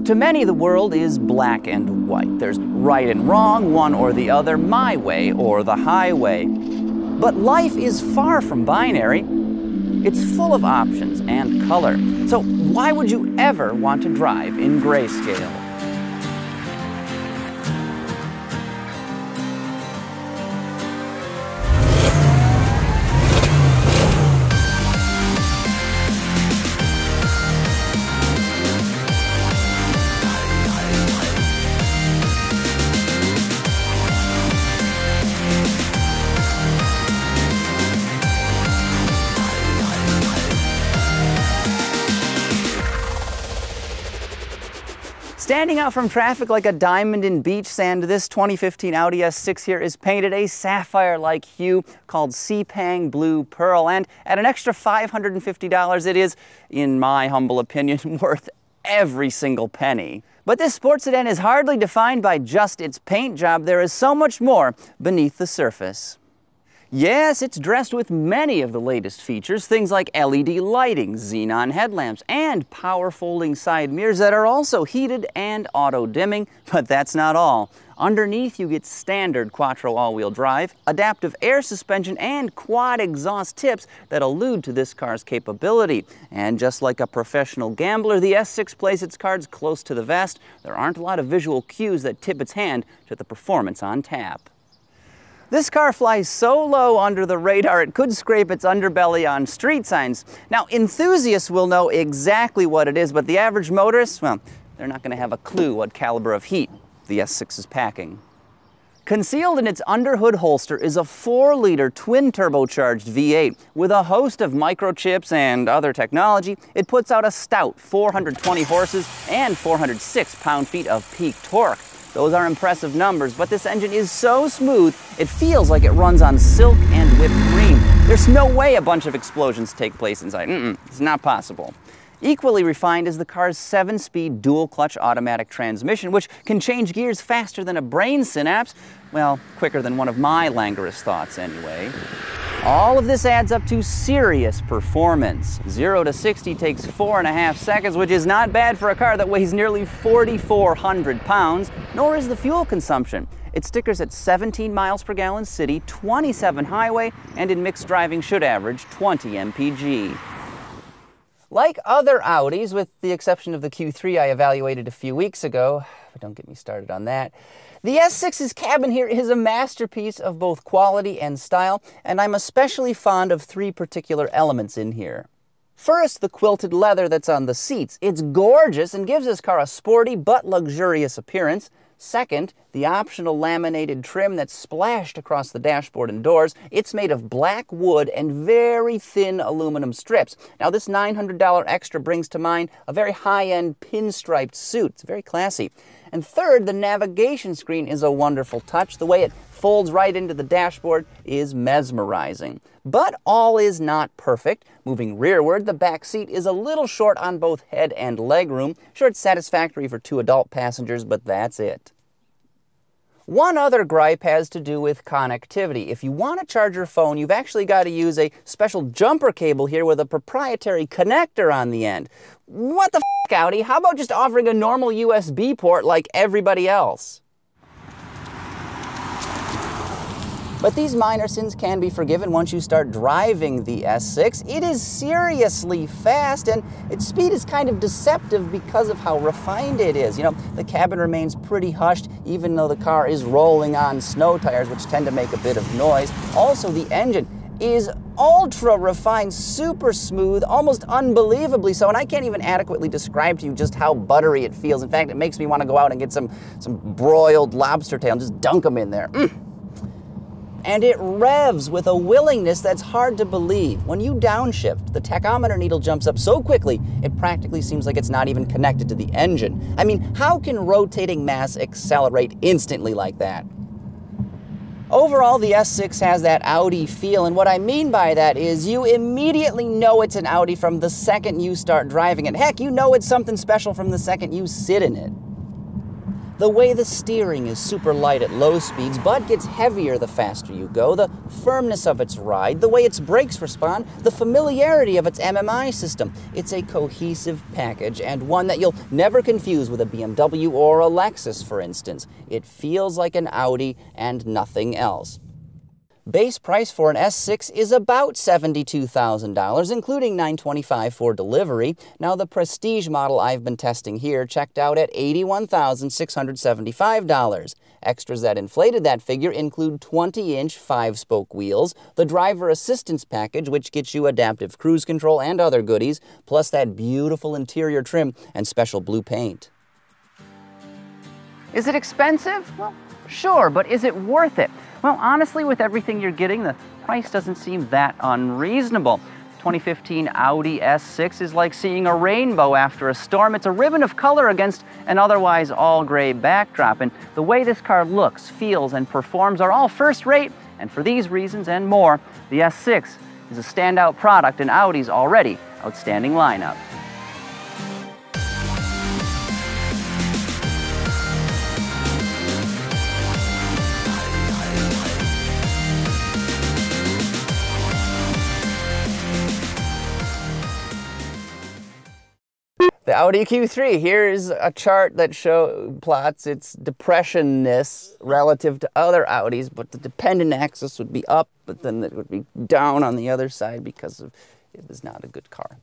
To many, the world is black and white. There's right and wrong, one or the other, my way or the highway. But life is far from binary. It's full of options and color. So why would you ever want to drive in grayscale? Standing out from traffic like a diamond in beach sand, this 2015 Audi S6 here is painted a sapphire-like hue called Sepang Blue Pearl, and at an extra $550, it is, in my humble opinion, worth every single penny. But this sports sedan is hardly defined by just its paint job. There is so much more beneath the surface. Yes, it's dressed with many of the latest features, things like LED lighting, xenon headlamps, and power folding side mirrors that are also heated and auto-dimming, but that's not all. Underneath, you get standard quattro all-wheel drive, adaptive air suspension, and quad exhaust tips that allude to this car's capability. And just like a professional gambler, the S6 plays its cards close to the vest. There aren't a lot of visual cues that tip its hand to the performance on tap. This car flies so low under the radar it could scrape its underbelly on street signs. Now, enthusiasts will know exactly what it is, but the average motorist, well, they're not going to have a clue what caliber of heat the S6 is packing. Concealed in its underhood holster is a 4-liter twin-turbocharged V8. With a host of microchips and other technology, it puts out a stout 420 horses and 406 pound-feet of peak torque. Those are impressive numbers, but this engine is so smooth, it feels like it runs on silk and whipped cream. There's no way a bunch of explosions take place inside. It's not possible. Equally refined is the car's 7-speed dual-clutch automatic transmission, which can change gears faster than a brain synapse. Well, quicker than one of my languorous thoughts, anyway. All of this adds up to serious performance. 0 to 60 takes 4.5 seconds, which is not bad for a car that weighs nearly 4,400 pounds, nor is the fuel consumption. It stickers at 17 miles per gallon city, 27 highway, and in mixed driving should average 20 mpg. Like other Audis, with the exception of the Q3 I evaluated a few weeks ago, but don't get me started on that, the S6's cabin here is a masterpiece of both quality and style, and I'm especially fond of 3 particular elements in here. First, the quilted leather that's on the seats. It's gorgeous and gives this car a sporty but luxurious appearance. Second, the optional laminated trim that's splashed across the dashboard and doors. It's made of black wood and very thin aluminum strips. Now, this $900 extra brings to mind a very high-end pinstriped suit. It's very classy. And third, the navigation screen is a wonderful touch. The way it folds right into the dashboard is mesmerizing. But all is not perfect. Moving rearward, the back seat is a little short on both head and leg room. Sure, it's satisfactory for 2 adult passengers, but that's it. One other gripe has to do with connectivity. If you want to charge your phone, you've actually got to use a special jumper cable here with a proprietary connector on the end. What the f***, Audi? How about just offering a normal USB port like everybody else? But these minor sins can be forgiven once you start driving the S6. It is seriously fast, and its speed is kind of deceptive because of how refined it is. You know, the cabin remains pretty hushed, even though the car is rolling on snow tires, which tend to make a bit of noise. Also, the engine is ultra refined, super smooth, almost unbelievably so, and I can't even adequately describe to you just how buttery it feels. In fact, it makes me want to go out and get some broiled lobster tail and just dunk them in there. And it revs with a willingness that's hard to believe. When you downshift, the tachometer needle jumps up so quickly, it practically seems like it's not even connected to the engine. I mean, how can rotating mass accelerate instantly like that? Overall, the S6 has that Audi feel, and what I mean by that is you immediately know it's an Audi from the second you start driving it. Heck, you know it's something special from the second you sit in it. The way the steering is super light at low speeds, but gets heavier the faster you go, the firmness of its ride, the way its brakes respond, the familiarity of its MMI system. It's a cohesive package, and one that you'll never confuse with a BMW or a Lexus, for instance. It feels like an Audi and nothing else. Base price for an S6 is about $72,000, including $925 for delivery. Now, the Prestige model I've been testing here checked out at $81,675. Extras that inflated that figure include 20-inch 5-spoke wheels, the driver assistance package, which gets you adaptive cruise control and other goodies, plus that beautiful interior trim and special blue paint. Is it expensive? Well, sure, but is it worth it? Well, honestly, with everything you're getting, the price doesn't seem that unreasonable. 2015 Audi S6 is like seeing a rainbow after a storm. It's a ribbon of color against an otherwise all-gray backdrop. And the way this car looks, feels, and performs are all first-rate. And for these reasons and more, the S6 is a standout product in Audi's already outstanding lineup. The Audi Q3, here's a chart that plots its depressionness relative to other Audis, but the dependent axis would be up, but then it would be down on the other side because it was not a good car.